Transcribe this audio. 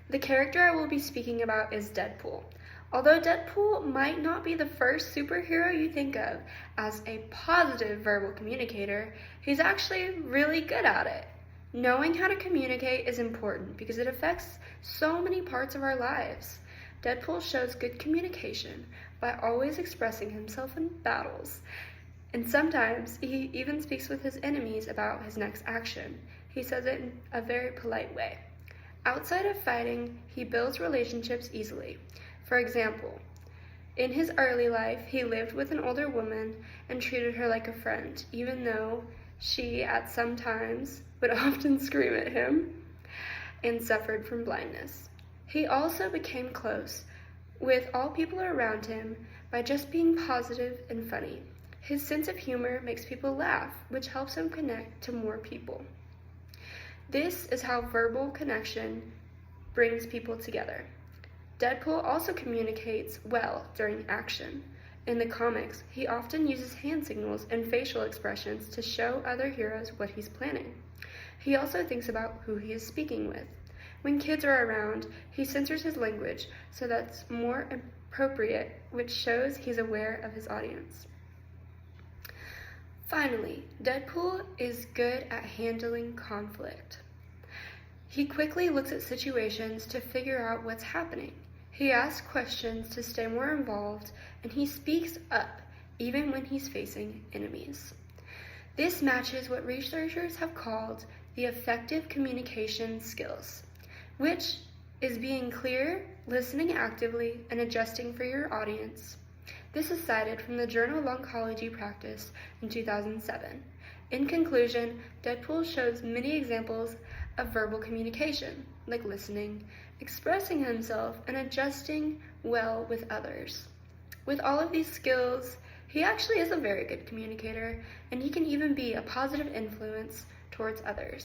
The character I will be speaking about is Deadpool. Although Deadpool might not be the first superhero you think of as a positive verbal communicator, he's actually really good at it. Knowing how to communicate is important because it affects so many parts of our lives. Deadpool shows good communication by always expressing himself in battles. And sometimes he even speaks with his enemies about his next action. He says it in a very polite way. Outside of fighting, he builds relationships easily. For example, in his early life, he lived with an older woman and treated her like a friend, even though she, at some times, would often scream at him and suffered from blindness. He also became close with all people around him by just being positive and funny. His sense of humor makes people laugh, which helps him connect to more people. This is how verbal connection brings people together. Deadpool also communicates well during action. In the comics, he often uses hand signals and facial expressions to show other heroes what he's planning. He also thinks about who he is speaking with. When kids are around, he censors his language so that's more appropriate, which shows he's aware of his audience. Finally, Deadpool is good at handling conflict. He quickly looks at situations to figure out what's happening. He asks questions to stay more involved, and he speaks up even when he's facing enemies. This matches what researchers have called the effective communication skills, which is being clear, listening actively, and adjusting for your audience. This is cited from the Journal of Oncology Practice in 2007. In conclusion, Deadpool shows many examples of verbal communication, like listening, expressing himself, and adjusting well with others. With all of these skills, he actually is a very good communicator, and he can even be a positive influence towards others.